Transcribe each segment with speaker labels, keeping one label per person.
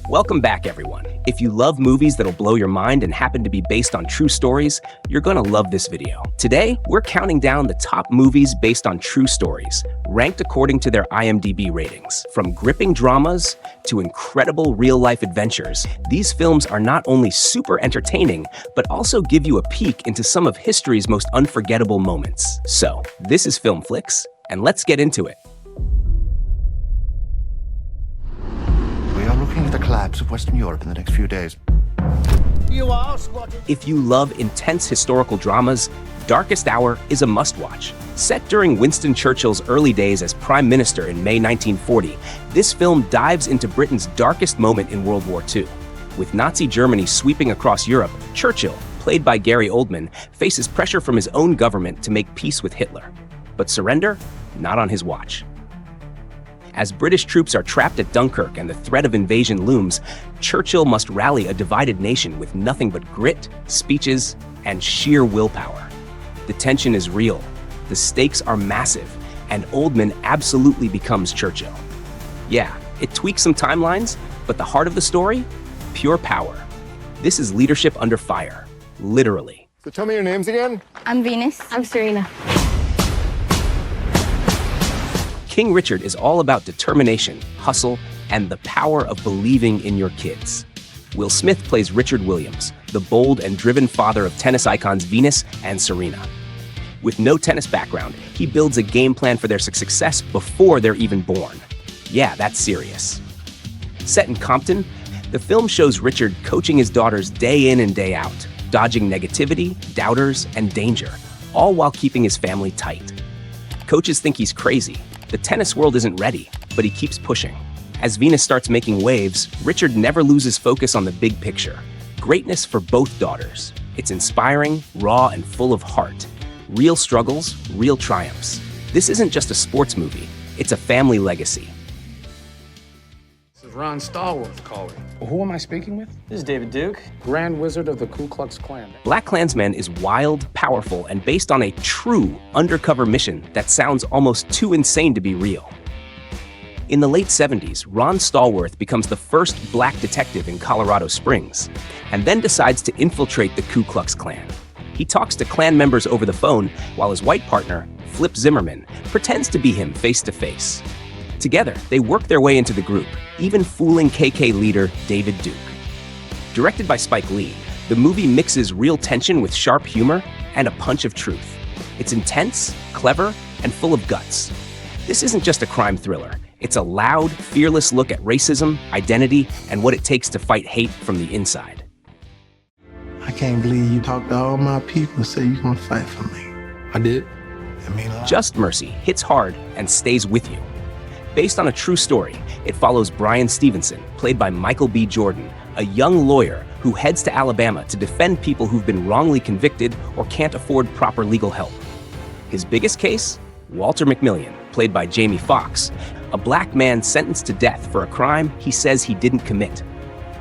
Speaker 1: Welcome back, everyone. If you love movies that'll blow your mind and happen to be based on true stories, you're gonna love this video. Today, we're counting down the top movies based on true stories, ranked according to their IMDb ratings. From gripping dramas to incredible real-life adventures, these films are not only super entertaining, but also give you a peek into some of history's most unforgettable moments. So, this is Filmflix, and let's get into it.
Speaker 2: We are looking at the collapse of Western Europe in the next few days.
Speaker 3: You are spotted.
Speaker 1: If you love intense historical dramas, Darkest Hour is a must-watch. Set during Winston Churchill's early days as Prime Minister in May 1940, this film dives into Britain's darkest moment in World War II. With Nazi Germany sweeping across Europe, Churchill, played by Gary Oldman, faces pressure from his own government to make peace with Hitler. But surrender? Not on his watch. As British troops are trapped at Dunkirk and the threat of invasion looms, Churchill must rally a divided nation with nothing but grit, speeches, and sheer willpower. The tension is real, the stakes are massive, and Oldman absolutely becomes Churchill. Yeah, it tweaks some timelines, but the heart of the story? Pure power. This is leadership under fire, literally.
Speaker 4: So tell me your names again.
Speaker 5: I'm Venus.
Speaker 6: I'm Serena.
Speaker 1: King Richard is all about determination, hustle, and the power of believing in your kids. Will Smith plays Richard Williams, the bold and driven father of tennis icons Venus and Serena. With no tennis background, he builds a game plan for their success before they're even born. Yeah, that's serious. Set in Compton, the film shows Richard coaching his daughters day in and day out, dodging negativity, doubters, and danger, all while keeping his family tight. Coaches think he's crazy. The tennis world isn't ready, but he keeps pushing. As Venus starts making waves, Richard never loses focus on the big picture. Greatness for both daughters. It's inspiring, raw, and full of heart. Real struggles, real triumphs. This isn't just a sports movie, it's a family legacy.
Speaker 7: This is Ron Stallworth calling.
Speaker 8: Well, who am I speaking with?
Speaker 3: This is David Duke.
Speaker 8: Grand Wizard of the Ku Klux Klan.
Speaker 1: Black Klansman is wild, powerful, and based on a true undercover mission that sounds almost too insane to be real. In the late 70s, Ron Stallworth becomes the first black detective in Colorado Springs, and then decides to infiltrate the Ku Klux Klan. He talks to Klan members over the phone, while his white partner, Flip Zimmerman, pretends to be him face to face. Together, they work their way into the group, even fooling KK leader David Duke. Directed by Spike Lee, the movie mixes real tension with sharp humor and a punch of truth. It's intense, clever, and full of guts. This isn't just a crime thriller. It's a loud, fearless look at racism, identity, and what it takes to fight hate from the inside.
Speaker 9: I can't believe you talked to all my people and said you're gonna fight for me.
Speaker 8: I did.
Speaker 9: It mean a lot.
Speaker 1: Just Mercy hits hard and stays with you. Based on a true story, it follows Brian Stevenson, played by Michael B. Jordan, a young lawyer who heads to Alabama to defend people who've been wrongly convicted or can't afford proper legal help. His biggest case? Walter McMillian, played by Jamie Foxx, a black man sentenced to death for a crime he says he didn't commit.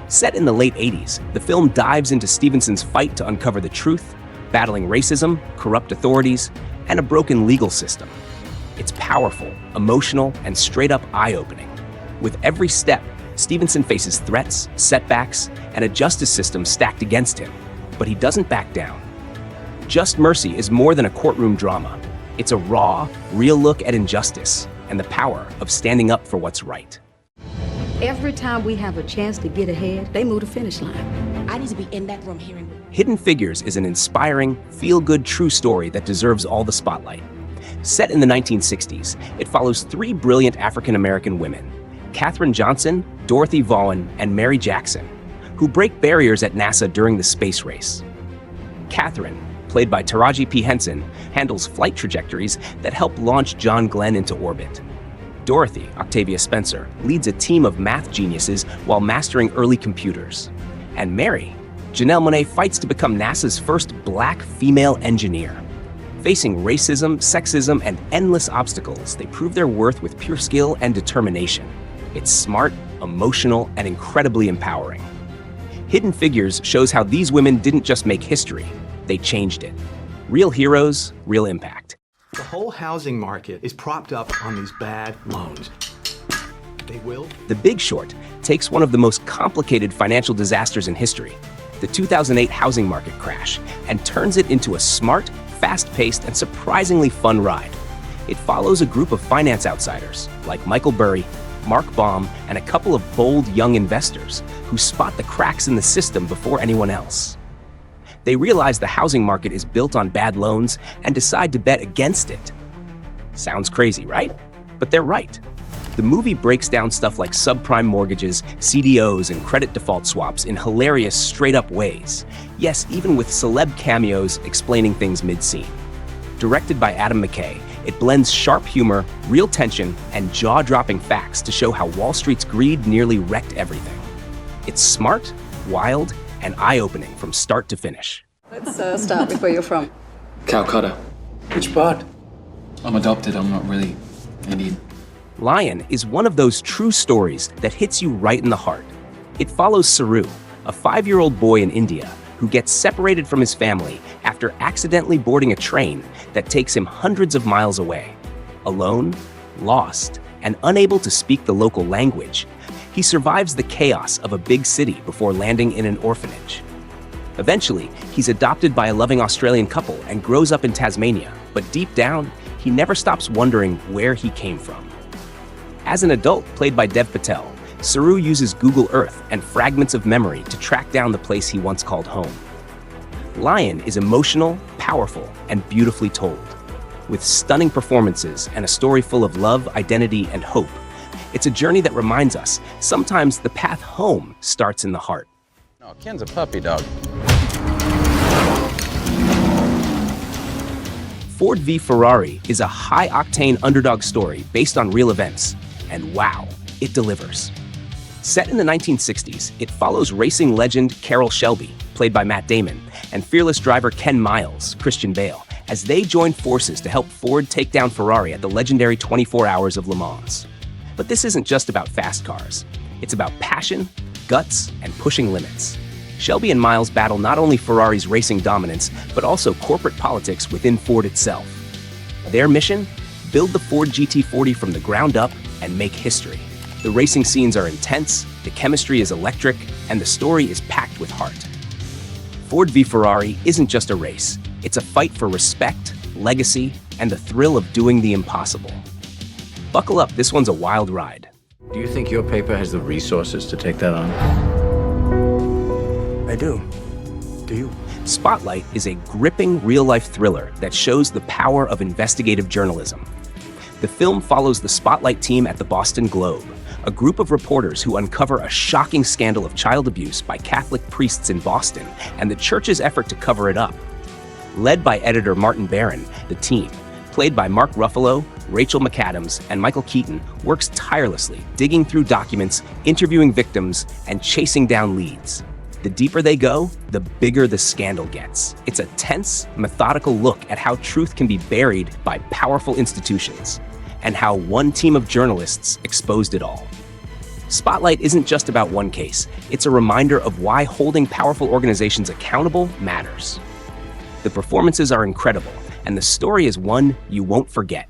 Speaker 1: Set in the late 80s, the film dives into Stevenson's fight to uncover the truth, battling racism, corrupt authorities, and a broken legal system. It's powerful, emotional, and straight-up eye-opening. With every step, Stevenson faces threats, setbacks, and a justice system stacked against him, but he doesn't back down. Just Mercy is more than a courtroom drama. It's a raw, real look at injustice and the power of standing up for what's right.
Speaker 6: Every time we have a chance to get ahead, they move the finish line.
Speaker 5: I need to be in that room hearing.
Speaker 1: Hidden Figures is an inspiring, feel-good true story that deserves all the spotlight. Set in the 1960s, it follows three brilliant African-American women, Katherine Johnson, Dorothy Vaughan, and Mary Jackson, who break barriers at NASA during the space race. Katherine, played by Taraji P. Henson, handles flight trajectories that help launch John Glenn into orbit. Dorothy, Octavia Spencer, leads a team of math geniuses while mastering early computers. And Mary, Janelle Monáe, fights to become NASA's first black female engineer. Facing racism, sexism, and endless obstacles, they prove their worth with pure skill and determination. It's smart, emotional, and incredibly empowering. Hidden Figures shows how these women didn't just make history, they changed it. Real heroes, real impact.
Speaker 10: The whole housing market is propped up on these bad loans.
Speaker 4: They will?
Speaker 1: The Big Short takes one of the most complicated financial disasters in history, the 2008 housing market crash, and turns it into a smart, fast-paced, and surprisingly fun ride. It follows a group of finance outsiders like Michael Burry, Mark Baum, and a couple of bold young investors who spot the cracks in the system before anyone else. They realize the housing market is built on bad loans and decide to bet against it. Sounds crazy, right? But they're right. The movie breaks down stuff like subprime mortgages, CDOs, and credit default swaps in hilarious, straight-up ways. Yes, even with celeb cameos explaining things mid-scene. Directed by Adam McKay, it blends sharp humor, real tension, and jaw-dropping facts to show how Wall Street's greed nearly wrecked everything. It's smart, wild, and eye-opening from start to finish.
Speaker 6: Let's start with where you're from.
Speaker 7: Calcutta.
Speaker 8: Which part?
Speaker 7: I'm adopted. I'm not really Indian.
Speaker 1: Lion is one of those true stories that hits you right in the heart. It follows Saru, a 5-year-old boy in India who gets separated from his family after accidentally boarding a train that takes him hundreds of miles away. Alone, lost, and unable to speak the local language, he survives the chaos of a big city before landing in an orphanage. Eventually, he's adopted by a loving Australian couple and grows up in Tasmania, but deep down, he never stops wondering where he came from. As an adult, played by Dev Patel, Saru uses Google Earth and fragments of memory to track down the place he once called home. Lion is emotional, powerful, and beautifully told. With stunning performances and a story full of love, identity, and hope, it's a journey that reminds us sometimes the path home starts in the heart.
Speaker 10: No, Ken's a puppy dog.
Speaker 1: Ford v. Ferrari is a high-octane underdog story based on real events, and wow, it delivers. Set in the 1960s, it follows racing legend Carroll Shelby, played by Matt Damon, and fearless driver Ken Miles, Christian Bale, as they join forces to help Ford take down Ferrari at the legendary 24 Hours of Le Mans. But this isn't just about fast cars. It's about passion, guts, and pushing limits. Shelby and Miles battle not only Ferrari's racing dominance, but also corporate politics within Ford itself. Their mission? Build the Ford GT40 from the ground up and make history. The racing scenes are intense, the chemistry is electric, and the story is packed with heart. Ford v. Ferrari isn't just a race. It's a fight for respect, legacy, and the thrill of doing the impossible. Buckle up, this one's a wild ride.
Speaker 10: Do you think your paper has the resources to take that on?
Speaker 4: I do. Do you?
Speaker 1: Spotlight is a gripping real-life thriller that shows the power of investigative journalism. The film follows the Spotlight team at the Boston Globe, a group of reporters who uncover a shocking scandal of child abuse by Catholic priests in Boston and the church's effort to cover it up. Led by editor Martin Barron, the team, played by Mark Ruffalo, Rachel McAdams, and Michael Keaton, works tirelessly, digging through documents, interviewing victims, and chasing down leads. The deeper they go, the bigger the scandal gets. It's a tense, methodical look at how truth can be buried by powerful institutions, and how one team of journalists exposed it all. Spotlight isn't just about one case. It's a reminder of why holding powerful organizations accountable matters. The performances are incredible, and the story is one you won't forget.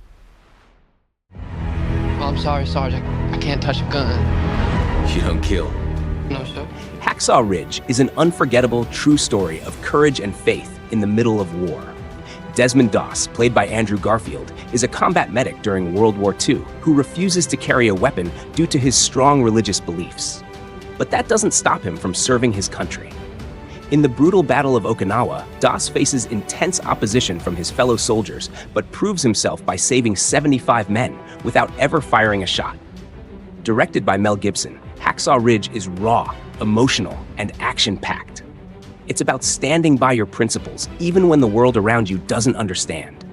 Speaker 11: Well, I'm sorry, Sergeant. I can't touch a gun.
Speaker 10: You don't kill.
Speaker 11: No, sir.
Speaker 1: Hacksaw Ridge is an unforgettable, true story of courage and faith in the middle of war. Desmond Doss, played by Andrew Garfield, is a combat medic during World War II who refuses to carry a weapon due to his strong religious beliefs. But that doesn't stop him from serving his country. In the brutal Battle of Okinawa, Doss faces intense opposition from his fellow soldiers, but proves himself by saving 75 men without ever firing a shot. Directed by Mel Gibson, Hacksaw Ridge is raw, emotional, and action-packed. It's about standing by your principles, even when the world around you doesn't understand.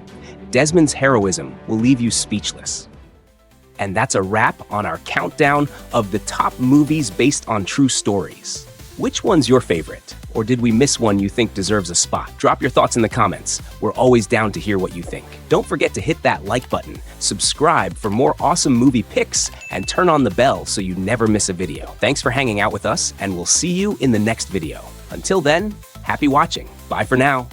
Speaker 1: Desmond's heroism will leave you speechless. And that's a wrap on our countdown of the top movies based on true stories. Which one's your favorite? Or did we miss one you think deserves a spot? Drop your thoughts in the comments. We're always down to hear what you think. Don't forget to hit that like button, subscribe for more awesome movie picks, and turn on the bell so you never miss a video. Thanks for hanging out with us, and we'll see you in the next video. Until then, happy watching. Bye for now.